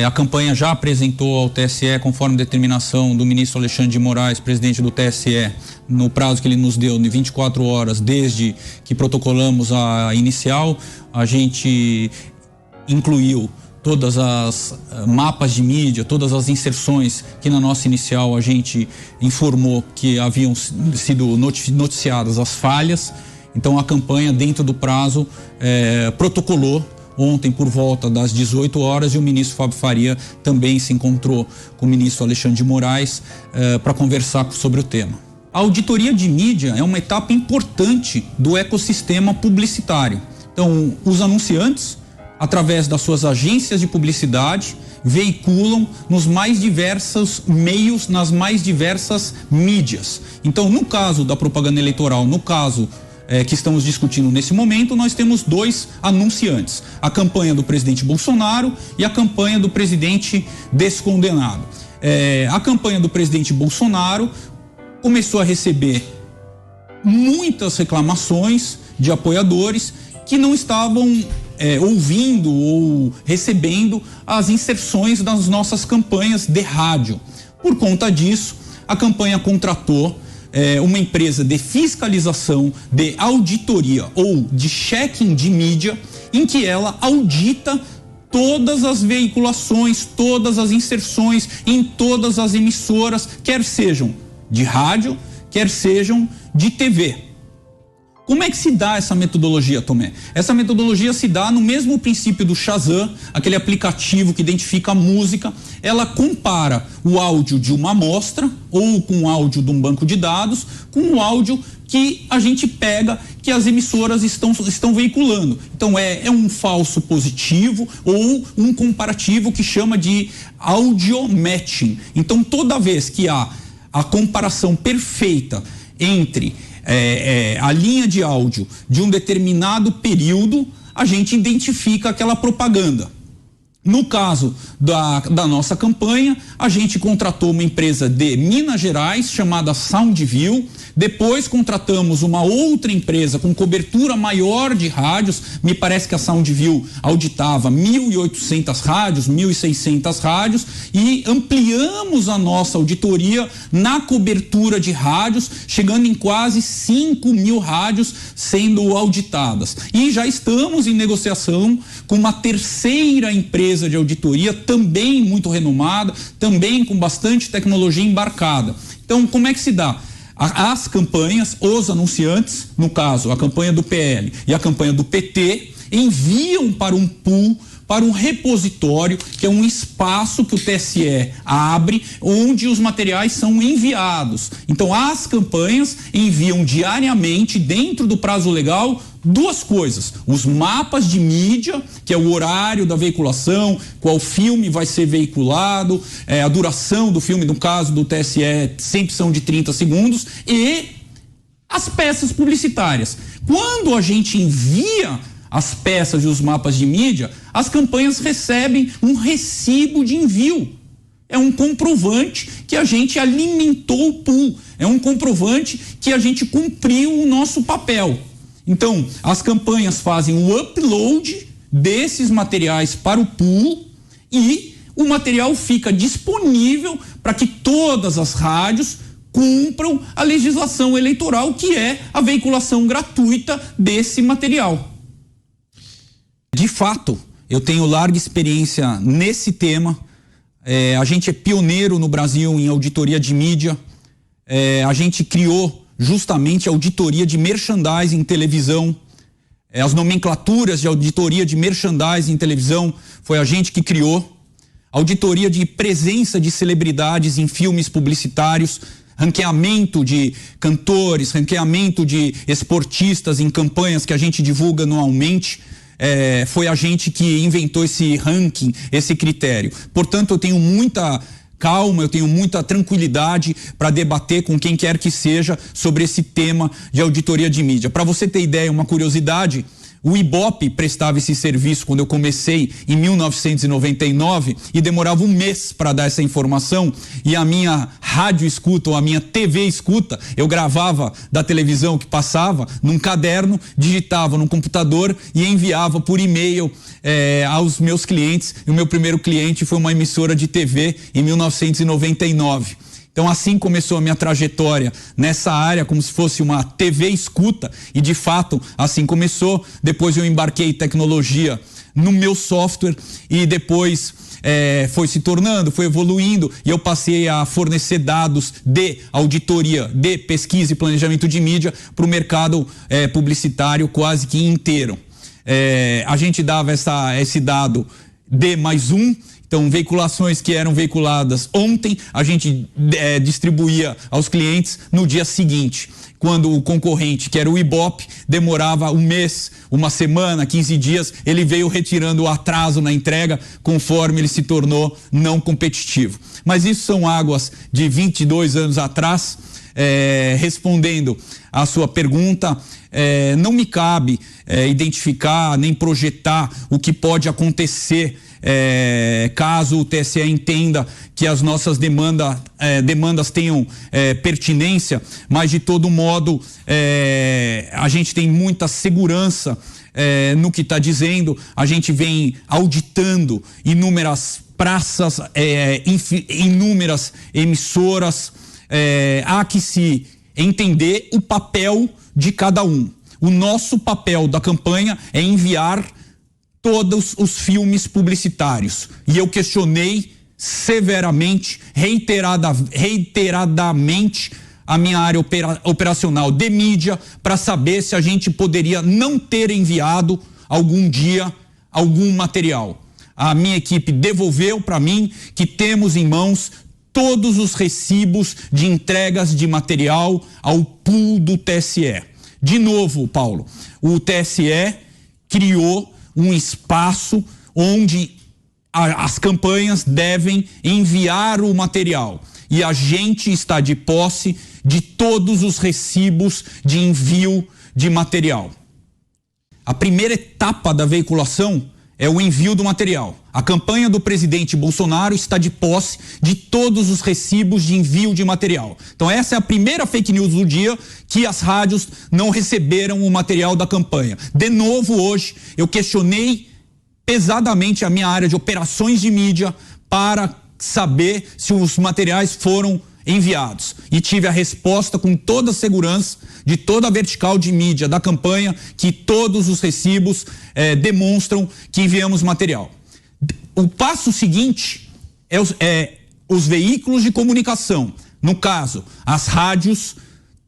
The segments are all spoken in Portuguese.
A campanha já apresentou ao TSE, conforme determinação do ministro Alexandre de Moraes, presidente do TSE, no prazo que ele nos deu de 24 horas desde que protocolamos a inicial. A gente incluiu todas as mapas de mídia, todas as inserções que na nossa inicial a gente informou que haviam sido noticiadas as falhas. Então a campanha, dentro do prazo, protocolou ontem por volta das 18 horas, e o ministro Fábio Faria também se encontrou com o ministro Alexandre de Moraes para conversar sobre o tema. A auditoria de mídia é uma etapa importante do ecossistema publicitário. Então, os anunciantes, através das suas agências de publicidade, veiculam nos mais diversos meios, nas mais diversas mídias. Então, no caso da propaganda eleitoral, no caso que estamos discutindo nesse momento, nós temos dois anunciantes: a campanha do presidente Bolsonaro e a campanha do presidente descondenado. A campanha do presidente Bolsonaro começou a receber muitas reclamações de apoiadores que não estavam ouvindo ou recebendo as inserções das nossas campanhas de rádio. Por conta disso, a campanha contratou uma empresa de fiscalização, de auditoria ou de checking de mídia, em que ela audita todas as veiculações, todas as inserções em todas as emissoras, quer sejam de rádio, quer sejam de TV. Como é que se dá essa metodologia, Tomé? Essa metodologia se dá no mesmo princípio do Shazam, aquele aplicativo que identifica a música. Ela compara o áudio de uma amostra ou com o áudio de um banco de dados com o áudio que a gente pega, que as emissoras estão veiculando. Então é um falso positivo ou um comparativo que chama de audio matching. Então toda vez que há a comparação perfeita entre a linha de áudio de um determinado período, a gente identifica aquela propaganda. No caso da nossa campanha, a gente contratou uma empresa de Minas Gerais chamada Soundview. Depois contratamos uma outra empresa com cobertura maior de rádios. Me parece que a Soundview auditava 1.800 rádios, 1.600 rádios, e ampliamos a nossa auditoria na cobertura de rádios, chegando em quase 5.000 rádios sendo auditadas. E já estamos em negociação com uma terceira empresa de auditoria, também muito renomada, também com bastante tecnologia embarcada. Então, como é que se dá? As campanhas, os anunciantes, no caso a campanha do PL e a campanha do PT, enviam para um pool, para um repositório, que é um espaço que o TSE abre, onde os materiais são enviados. Então as campanhas enviam diariamente, dentro do prazo legal, duas coisas: os mapas de mídia, que é o horário da veiculação, qual filme vai ser veiculado, a duração do filme, no caso do TSE sempre são de 30 segundos, e as peças publicitárias. Quando a gente envia as peças e os mapas de mídia, as campanhas recebem um recibo de envio. É um comprovante que a gente alimentou o pool, é um comprovante que a gente cumpriu o nosso papel. Então, as campanhas fazem o upload desses materiais para o pool e o material fica disponível para que todas as rádios cumpram a legislação eleitoral, que é a veiculação gratuita desse material. De fato, eu tenho larga experiência nesse tema. A gente é pioneiro no Brasil em auditoria de mídia. A gente criou justamente a auditoria de merchandising em televisão. As nomenclaturas de auditoria de merchandising em televisão foi a gente que criou. Auditoria de presença de celebridades em filmes publicitários, ranqueamento de cantores, ranqueamento de esportistas em campanhas que a gente divulga anualmente. Foi a gente que inventou esse ranking, esse critério. Portanto, eu tenho muita calma, eu tenho muita tranquilidade para debater com quem quer que seja sobre esse tema de auditoria de mídia. Para você ter ideia, uma curiosidade: o Ibope prestava esse serviço quando eu comecei em 1999 e demorava um mês para dar essa informação, e a minha rádio escuta ou a minha TV escuta, eu gravava da televisão que passava num caderno, digitava no computador e enviava por e-mail aos meus clientes. E o meu primeiro cliente foi uma emissora de TV em 1999. Então assim começou a minha trajetória nessa área, como se fosse uma TV escuta, e de fato assim começou. Depois eu embarquei tecnologia no meu software e depois foi se tornando, foi evoluindo, e eu passei a fornecer dados de auditoria, de pesquisa e planejamento de mídia para o mercado publicitário quase que inteiro. A gente dava esse dado D+1, então veiculações que eram veiculadas ontem, a gente distribuía aos clientes no dia seguinte. Quando o concorrente, que era o Ibope, demorava um mês, uma semana, 15 dias, ele veio retirando o atraso na entrega conforme ele se tornou não competitivo. Mas isso são águas de 22 anos atrás. Respondendo à sua pergunta, não me cabe identificar nem projetar o que pode acontecer caso o TSE entenda que as nossas demandas tenham pertinência, mas de todo modo a gente tem muita segurança no que está dizendo. A gente vem auditando inúmeras praças, inúmeras emissoras. Há que se entender o papel de cada um. O nosso papel da campanha é enviar todos os filmes publicitários. E eu questionei severamente, reiteradamente, a minha área operacional de mídia para saber se a gente poderia não ter enviado algum dia algum material. A minha equipe devolveu para mim que temos em mãos todos os recibos de entregas de material ao pool do TSE. De novo, Paulo, o TSE criou um espaço onde as campanhas devem enviar o material. E a gente está de posse de todos os recibos de envio de material. A primeira etapa da veiculação é o envio do material. A campanha do presidente Bolsonaro está de posse de todos os recibos de envio de material. Então essa é a primeira fake news do dia, que as rádios não receberam o material da campanha. De novo, hoje, eu questionei pesadamente a minha área de operações de mídia para saber se os materiais foram enviados. E tive a resposta com toda a segurança de toda a vertical de mídia da campanha, que todos os recibos demonstram que enviamos material. O passo seguinte é os veículos de comunicação. No caso, as rádios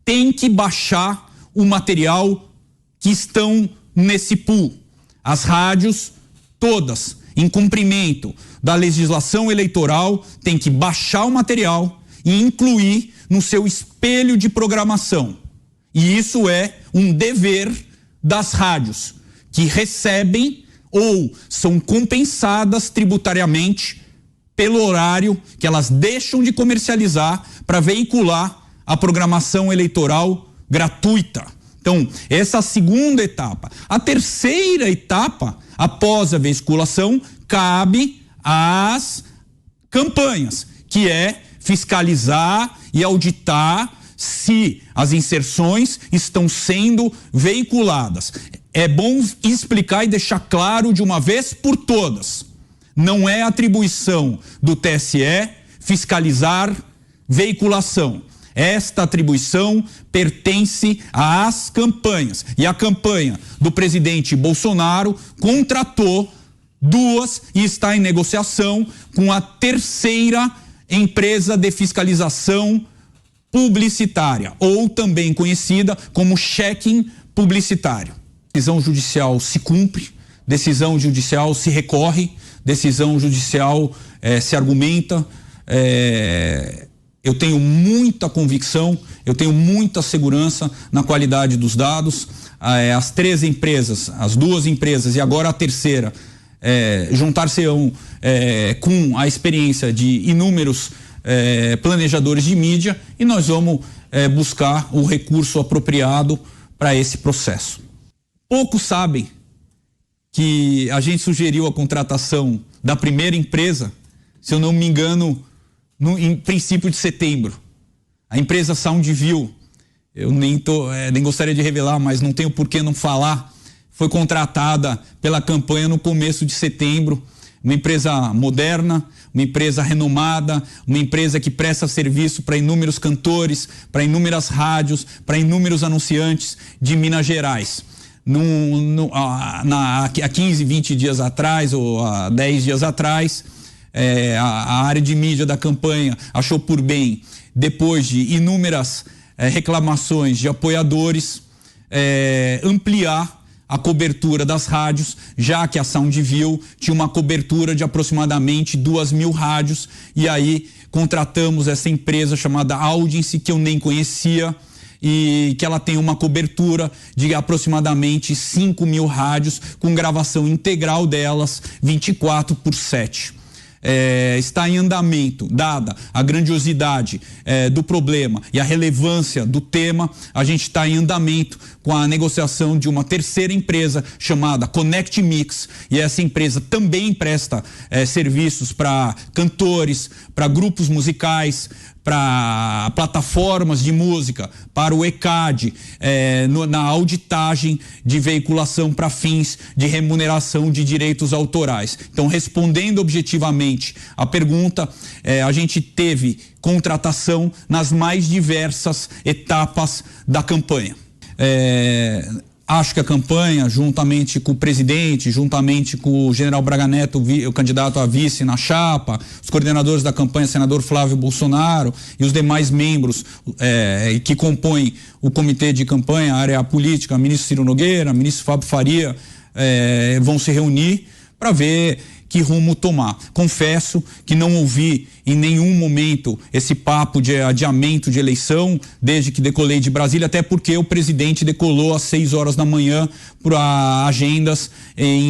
têm que baixar o material que estão nesse pool. As rádios, todas, em cumprimento da legislação eleitoral, têm que baixar o material e incluir no seu espelho de programação. E isso é um dever das rádios, que recebem ou são compensadas tributariamente pelo horário que elas deixam de comercializar para veicular a programação eleitoral gratuita. Então, essa é a segunda etapa. A terceira etapa, após a veiculação, cabe às campanhas, que é fiscalizar e auditar se as inserções estão sendo veiculadas. É bom explicar e deixar claro de uma vez por todas. Não é atribuição do TSE fiscalizar veiculação. Esta atribuição pertence às campanhas. E a campanha do presidente Bolsonaro contratou duas e está em negociação com a terceira empresa de fiscalização publicitária, ou também conhecida como checking publicitário. Decisão judicial se cumpre, decisão judicial se recorre, decisão judicial se argumenta. Eu tenho muita convicção, eu tenho muita segurança na qualidade dos dados. As três empresas, as duas empresas e agora a terceira, juntar-se-ão com a experiência de inúmeros planejadores de mídia, e nós vamos buscar o recurso apropriado para esse processo. Poucos sabem que a gente sugeriu a contratação da primeira empresa, se eu não me engano, em princípio de setembro. A empresa Soundview, eu nem gostaria de revelar, mas não tenho por que não falar, foi contratada pela campanha no começo de setembro. Uma empresa moderna, uma empresa renomada, uma empresa que presta serviço para inúmeros cantores, para inúmeras rádios, para inúmeros anunciantes de Minas Gerais. Há 15, 20 dias atrás, ou há 10 dias atrás, a área de mídia da campanha achou por bem, depois de inúmeras reclamações de apoiadores, ampliar a cobertura das rádios, já que a Soundview tinha uma cobertura de aproximadamente 2.000 rádios, e aí contratamos essa empresa chamada Audience, que eu nem conhecia, e que ela tem uma cobertura de aproximadamente 5.000 rádios, com gravação integral delas 24/7. Está em andamento, dada a grandiosidade do problema e a relevância do tema, a gente está em andamento com a negociação de uma terceira empresa chamada Connect Mix, e essa empresa também presta serviços para cantores, para grupos musicais, para plataformas de música, para o ECAD, na auditagem de veiculação para fins de remuneração de direitos autorais. Então, respondendo objetivamente a pergunta, a gente teve contratação nas mais diversas etapas da campanha. Acho que a campanha, juntamente com o presidente, juntamente com o general Braga Neto, o candidato a vice na chapa, os coordenadores da campanha, senador Flávio Bolsonaro, e os demais membros que compõem o comitê de campanha, a área política, ministro Ciro Nogueira, ministro Fábio Faria, vão se reunir para ver que rumo tomar. Confesso que não ouvi em nenhum momento esse papo de adiamento de eleição desde que decolei de Brasília, até porque o presidente decolou às 6 horas da manhã para agendas em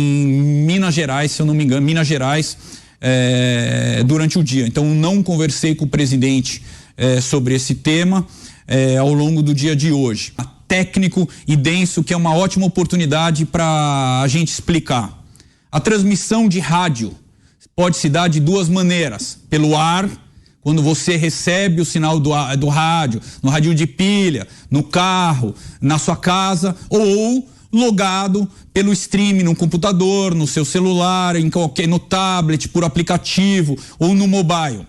Minas Gerais, se eu não me engano, Minas Gerais, durante o dia. Então não conversei com o presidente sobre esse tema ao longo do dia de hoje. Técnico e denso, que é uma ótima oportunidade para a gente explicar. A transmissão de rádio pode se dar de duas maneiras: pelo ar, quando você recebe o sinal do rádio, no radinho de pilha, no carro, na sua casa, ou logado pelo streaming no computador, no seu celular, no tablet, por aplicativo ou no mobile.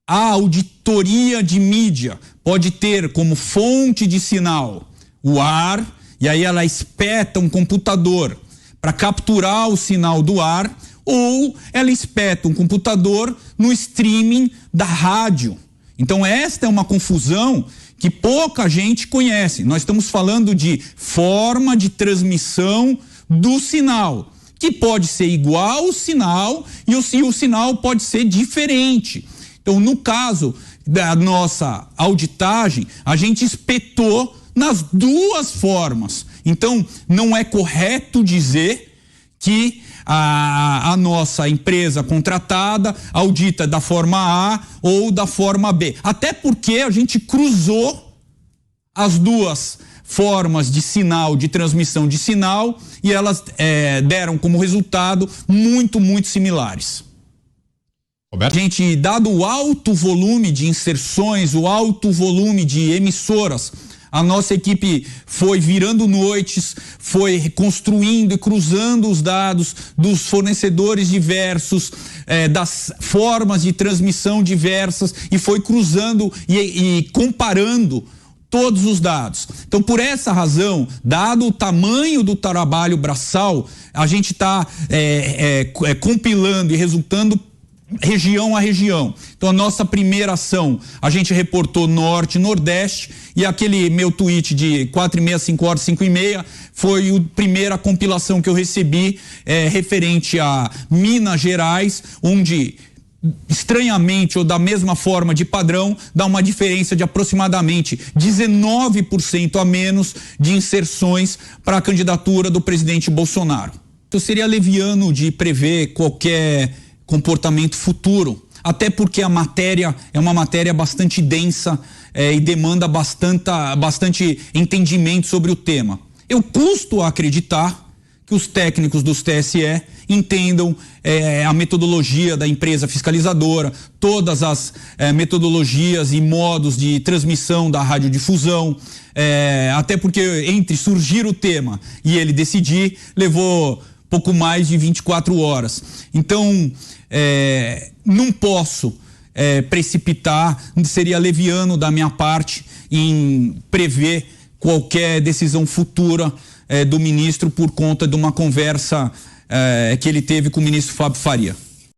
A auditoria de mídia pode ter como fonte de sinal o ar, e aí ela espeta um computador para capturar o sinal do ar, ou ela espeta um computador no streaming da rádio. Então esta é uma confusão que pouca gente conhece. Nós estamos falando de forma de transmissão do sinal, que pode ser igual ao sinal e o sinal pode ser diferente. Então, no caso da nossa auditagem, a gente espetou nas duas formas. Então, não é correto dizer que a nossa empresa contratada audita da forma A ou da forma B. Até porque a gente cruzou as duas formas de sinal, de transmissão de sinal, e elas deram como resultado muito similares. Roberto? A gente, dado o alto volume de inserções, o alto volume de emissoras, a nossa equipe foi virando noites, foi reconstruindo e cruzando os dados dos fornecedores diversos, das formas de transmissão diversas, e foi cruzando e comparando todos os dados. Então, por essa razão, dado o tamanho do trabalho braçal, a gente está compilando e resultando região a região. Então, a nossa primeira ação, a gente reportou Norte e Nordeste, e aquele meu tweet de 4h30, 5 horas, 5h30, foi a primeira compilação que eu recebi referente a Minas Gerais, onde, estranhamente ou da mesma forma de padrão, dá uma diferença de aproximadamente 19% a menos de inserções para a candidatura do presidente Bolsonaro. Então, seria leviano de prever qualquer comportamento futuro, até porque a matéria é uma matéria bastante densa e demanda bastante entendimento sobre o tema. Eu custo a acreditar que os técnicos dos TSE entendam a metodologia da empresa fiscalizadora, todas as metodologias e modos de transmissão da radiodifusão, até porque entre surgir o tema e ele decidir, levou pouco mais de 24 horas. Então, não posso precipitar, seria leviano da minha parte em prever qualquer decisão futura do ministro por conta de uma conversa que ele teve com o ministro Fábio Faria.